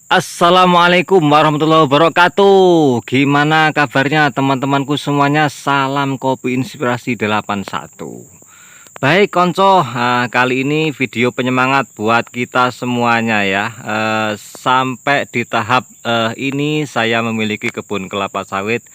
Assalamualaikum warahmatullahi wabarakatuh. Gimana kabarnya teman-temanku semuanya? Salam kopi inspirasi 81. Baik konco, kali ini video penyemangat buat kita semuanya ya. Sampai di tahap ini saya memiliki kebun kelapa sawit.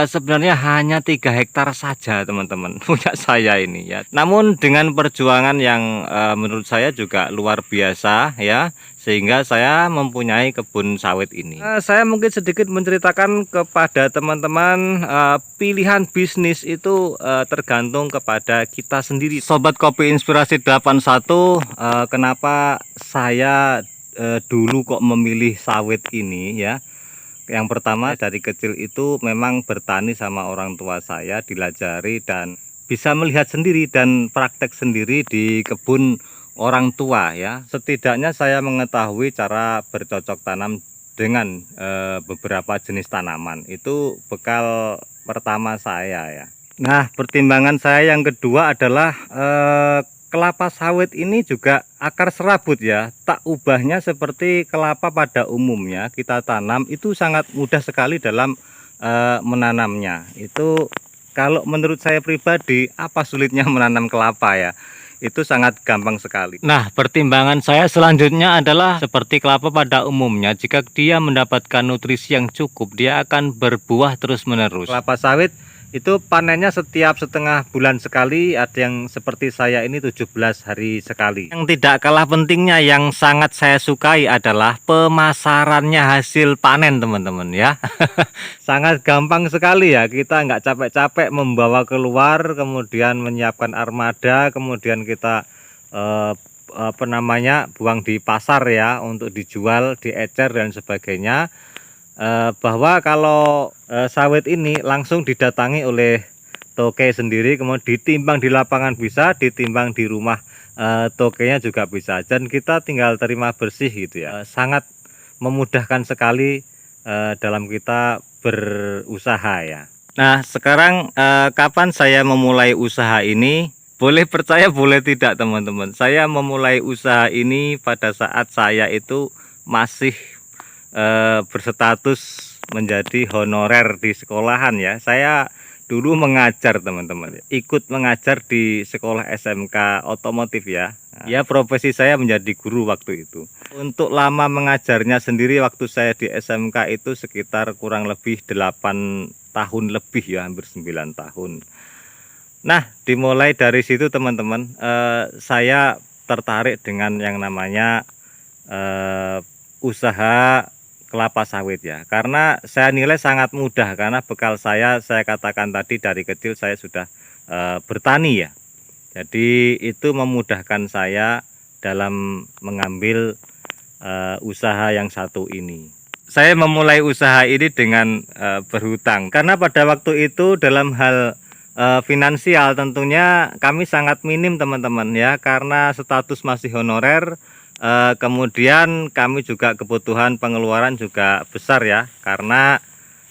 Sebenarnya hanya 3 hektar saja teman-teman punya saya ini ya. Namun dengan perjuangan yang menurut saya juga luar biasa ya, sehingga saya mempunyai kebun sawit ini. Saya mungkin sedikit menceritakan kepada teman-teman, pilihan bisnis itu tergantung kepada kita sendiri. Sobat Kopi Inspirasi 81, kenapa saya dulu kok memilih sawit ini ya. Yang pertama, dari kecil itu memang bertani sama orang tua saya, dilajari dan bisa melihat sendiri dan praktek sendiri di kebun orang tua ya. Setidaknya saya mengetahui cara bercocok tanam dengan beberapa jenis tanaman. Itu bekal pertama saya ya. Nah, pertimbangan saya yang kedua adalah kelapa sawit ini juga akar serabut ya. Tak ubahnya seperti kelapa pada umumnya kita tanam itu sangat mudah sekali dalam menanamnya. Itu kalau menurut saya pribadi, apa sulitnya menanam kelapa ya? Itu sangat gampang sekali. Nah, pertimbangan saya selanjutnya adalah seperti kelapa pada umumnya, jika dia mendapatkan nutrisi yang cukup, dia akan berbuah terus-menerus. Kelapa sawit itu panennya setiap setengah bulan sekali, ada yang seperti saya ini 17 hari sekali. Yang tidak kalah pentingnya yang sangat saya sukai adalah pemasarannya hasil panen teman-teman ya. Sangat gampang sekali ya, kita nggak capek-capek membawa keluar, kemudian menyiapkan armada, kemudian kita buang di pasar ya untuk dijual, diecer dan sebagainya. Bahwa kalau sawit ini langsung didatangi oleh toke sendiri, kemudian ditimbang di lapangan bisa, ditimbang di rumah tokenya juga bisa, dan kita tinggal terima bersih gitu ya. Sangat memudahkan sekali dalam kita berusaha ya. Nah, sekarang kapan saya memulai usaha ini? Boleh percaya boleh tidak teman-teman, saya memulai usaha ini pada saat saya itu masih berstatus menjadi honorer di sekolahan ya. Saya dulu mengajar teman-teman, ikut mengajar di sekolah SMK otomotif ya. Ya, profesi saya menjadi guru waktu itu. Untuk lama mengajarnya sendiri waktu saya di SMK itu sekitar kurang lebih 8 tahun lebih ya, hampir 9 tahun. Nah, dimulai dari situ teman-teman, saya tertarik dengan yang namanya usaha kelapa sawit ya, karena saya nilai sangat mudah, karena bekal saya katakan tadi dari kecil saya sudah bertani ya. Jadi itu memudahkan saya dalam mengambil usaha yang satu ini. Saya memulai usaha ini dengan berhutang, karena pada waktu itu dalam hal finansial tentunya kami sangat minim teman-teman ya, karena status masih honorer. Kemudian kami juga kebutuhan pengeluaran juga besar ya, karena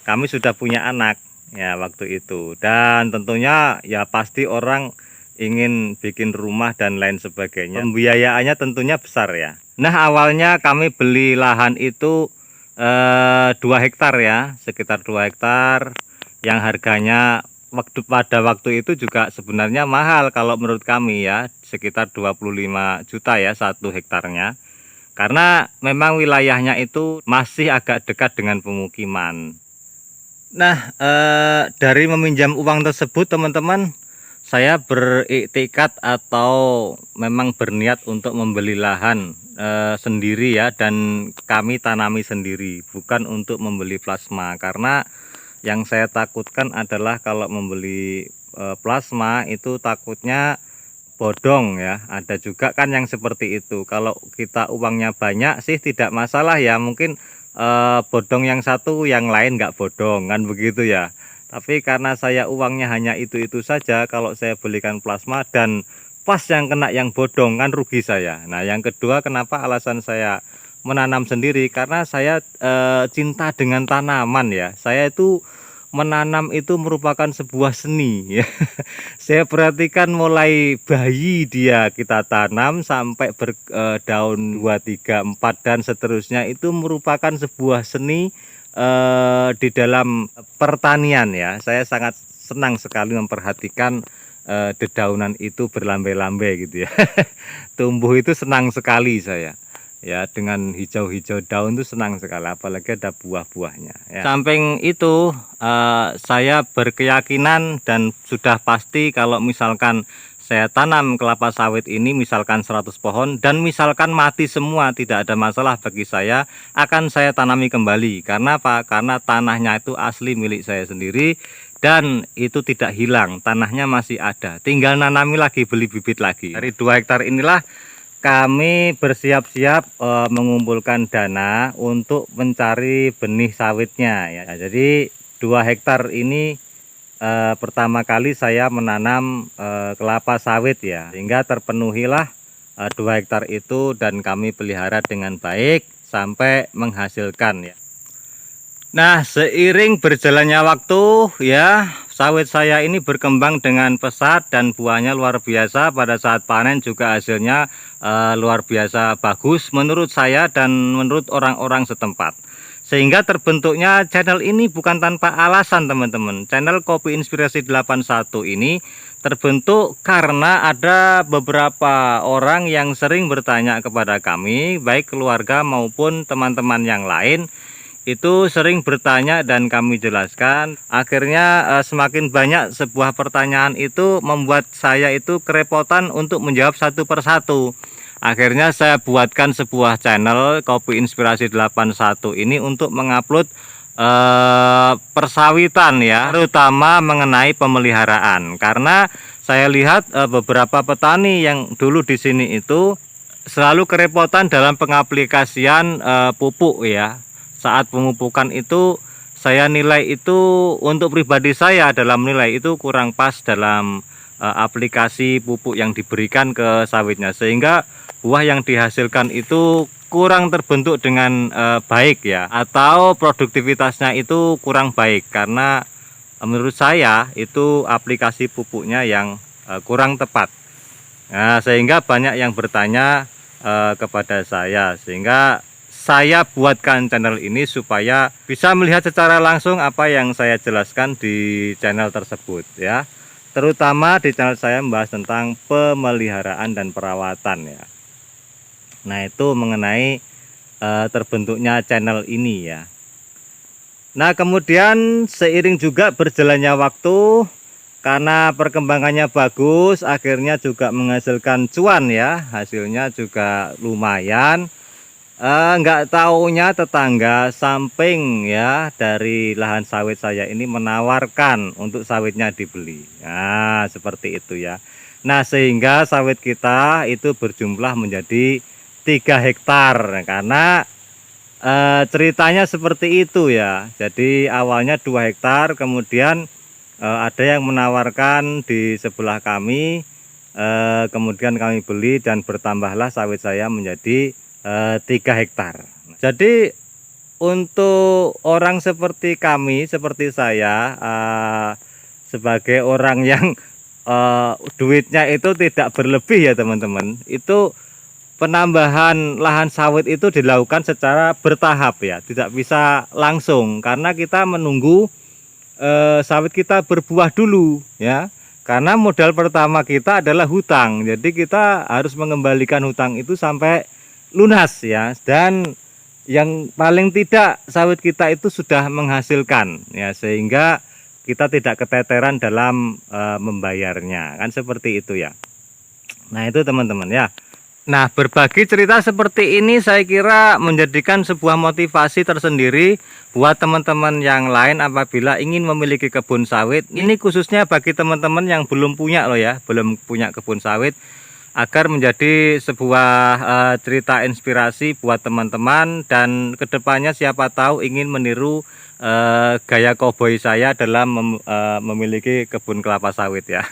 kami sudah punya anak ya waktu itu, dan tentunya ya pasti orang ingin bikin rumah dan lain sebagainya, pembiayaannya tentunya besar ya. Nah, awalnya kami beli lahan itu 2 hektar ya, sekitar 2 hektar yang harganya pada waktu itu juga sebenarnya mahal kalau menurut kami ya, sekitar 25 juta ya 1 hektarnya, karena memang wilayahnya itu masih agak dekat dengan pemukiman. Nah, dari meminjam uang tersebut teman-teman, saya beriktikad atau memang berniat untuk membeli lahan sendiri ya, dan kami tanami sendiri, bukan untuk membeli plasma, karena yang saya takutkan adalah kalau membeli plasma itu takutnya bodong ya. Ada juga kan yang seperti itu. Kalau kita uangnya banyak sih tidak masalah ya, mungkin bodong yang satu yang lain nggak bodong kan begitu ya. Tapi karena saya uangnya hanya itu saja, kalau saya belikan plasma dan pas yang kena yang bodong kan rugi saya. Nah, yang kedua kenapa alasan saya menanam sendiri, karena saya cinta dengan tanaman ya. Saya itu menanam itu merupakan sebuah seni ya. Saya perhatikan mulai bayi dia kita tanam sampai berdaun 2, 3, 4 dan seterusnya, itu merupakan sebuah seni di dalam pertanian ya. Saya sangat senang sekali memperhatikan dedaunan itu berlambai-lambai gitu ya. Tumbuh itu senang sekali saya. Ya, dengan hijau-hijau daun itu senang sekali, apalagi ada buah-buahnya ya. Samping itu saya berkeyakinan dan sudah pasti kalau misalkan saya tanam kelapa sawit ini misalkan 100 pohon dan misalkan mati semua, tidak ada masalah bagi saya, akan saya tanami kembali. Karena apa? Karena tanahnya itu asli milik saya sendiri dan itu tidak hilang, tanahnya masih ada, tinggal nanami lagi, beli bibit lagi. Dari 2 hektar inilah kami bersiap-siap mengumpulkan dana untuk mencari benih sawitnya ya. Jadi 2 hektar ini pertama kali saya menanam kelapa sawit ya, sehingga terpenuhilah 2 hektar itu dan kami pelihara dengan baik sampai menghasilkan ya. Nah, seiring berjalannya waktu ya, sawit saya ini berkembang dengan pesat dan buahnya luar biasa. Pada saat panen juga hasilnya luar biasa bagus menurut saya dan menurut orang-orang setempat. Sehingga terbentuknya channel ini bukan tanpa alasan teman-teman. Channel Kopi Inspirasi 81 ini terbentuk karena ada beberapa orang yang sering bertanya kepada kami, baik keluarga maupun teman-teman yang lain. Itu sering bertanya dan kami jelaskan. Akhirnya semakin banyak sebuah pertanyaan itu membuat saya itu kerepotan untuk menjawab satu persatu. Akhirnya saya buatkan sebuah channel Kopi Inspirasi 81 ini untuk mengupload persawitan ya, terutama mengenai pemeliharaan. Karena saya lihat beberapa petani yang dulu di sini itu selalu kerepotan dalam pengaplikasian pupuk ya. Saat pemupukan itu saya nilai itu untuk pribadi saya dalam nilai itu kurang pas dalam aplikasi pupuk yang diberikan ke sawitnya, sehingga buah yang dihasilkan itu kurang terbentuk dengan baik ya, atau produktivitasnya itu kurang baik karena menurut saya itu aplikasi pupuknya yang kurang tepat. Nah, sehingga banyak yang bertanya kepada saya, sehingga saya buatkan channel ini supaya bisa melihat secara langsung apa yang saya jelaskan di channel tersebut ya. Terutama di channel saya membahas tentang pemeliharaan dan perawatan ya. Nah, itu mengenai terbentuknya channel ini ya. Nah, kemudian seiring juga berjalannya waktu, karena perkembangannya bagus, akhirnya juga menghasilkan cuan ya. Hasilnya juga lumayan. Nggak taunya tetangga samping ya dari lahan sawit saya ini menawarkan untuk sawitnya dibeli. Nah, seperti itu ya. Nah, sehingga sawit kita itu berjumlah menjadi 3 hektar karena ceritanya seperti itu ya. Jadi awalnya 2 hektar, kemudian ada yang menawarkan di sebelah kami, kemudian kami beli dan bertambahlah sawit saya menjadi 3 hektar. Jadi untuk orang seperti kami, seperti saya, sebagai orang yang duitnya itu tidak berlebih ya teman-teman, itu penambahan lahan sawit itu dilakukan secara bertahap ya, tidak bisa langsung karena kita menunggu sawit kita berbuah dulu ya. Karena modal pertama kita adalah hutang, jadi kita harus mengembalikan hutang itu sampai lunas ya, dan yang paling tidak sawit kita itu sudah menghasilkan ya, sehingga kita tidak keteteran dalam membayarnya, kan seperti itu ya. Nah, itu teman-teman ya. Nah, berbagi cerita seperti ini saya kira menjadikan sebuah motivasi tersendiri buat teman-teman yang lain apabila ingin memiliki kebun sawit. Ini khususnya bagi teman-teman yang belum punya loh ya, belum punya kebun sawit, agar menjadi sebuah cerita inspirasi buat teman-teman, dan kedepannya siapa tahu ingin meniru gaya koboi saya dalam memiliki kebun kelapa sawit ya.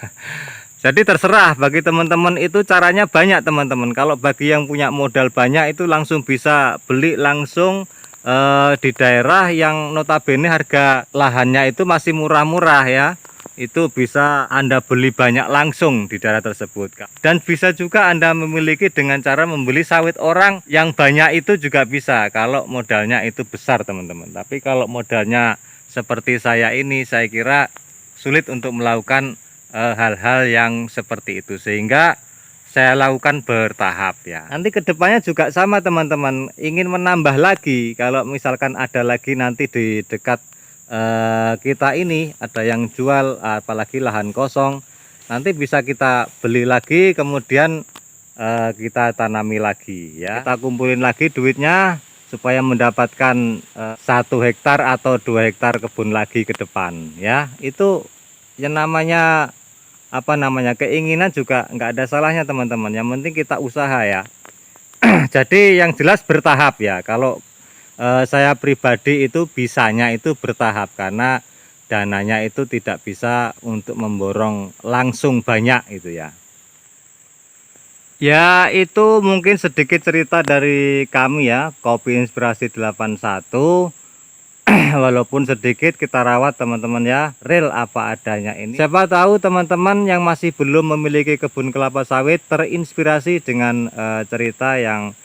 Jadi terserah bagi teman-teman, itu caranya banyak teman-teman. Kalau bagi yang punya modal banyak itu langsung bisa beli langsung di daerah yang notabene harga lahannya itu masih murah-murah ya, itu bisa Anda beli banyak langsung di daerah tersebut. Dan bisa juga Anda memiliki dengan cara membeli sawit orang yang banyak, itu juga bisa kalau modalnya itu besar teman-teman. Tapi kalau modalnya seperti saya ini, saya kira sulit untuk melakukan hal-hal yang seperti itu, sehingga saya lakukan bertahap ya. Nanti kedepannya juga sama teman-teman, ingin menambah lagi, kalau misalkan ada lagi nanti di dekat kita ini ada yang jual, apalagi lahan kosong, nanti bisa kita beli lagi, kemudian kita tanami lagi ya. Kita kumpulin lagi duitnya supaya mendapatkan 1 hektar atau 2 hektar kebun lagi ke depan ya. Itu yang namanya keinginan juga nggak ada salahnya teman-teman, yang penting kita usaha ya. Jadi yang jelas bertahap ya. Kalau saya pribadi itu bisanya itu bertahap, karena dananya itu tidak bisa untuk memborong langsung banyak itu ya. Ya, itu mungkin sedikit cerita dari kami ya, Kopi Inspirasi 81. Walaupun sedikit kita rawat teman-teman ya, real apa adanya ini. Siapa tahu teman-teman yang masih belum memiliki kebun kelapa sawit terinspirasi dengan cerita yang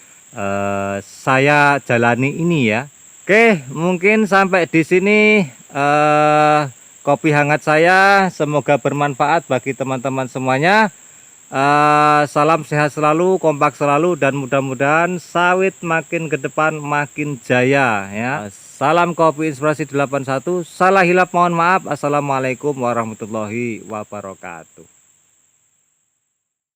saya jalani ini ya. Oke, mungkin sampai di sini kopi hangat saya, semoga bermanfaat bagi teman-teman semuanya. Salam sehat selalu, kompak selalu, dan mudah-mudahan sawit makin ke depan makin jaya ya. Salam Kopi Inspirasi 81. Salah hilap mohon maaf. Assalamualaikum warahmatullahi wabarakatuh.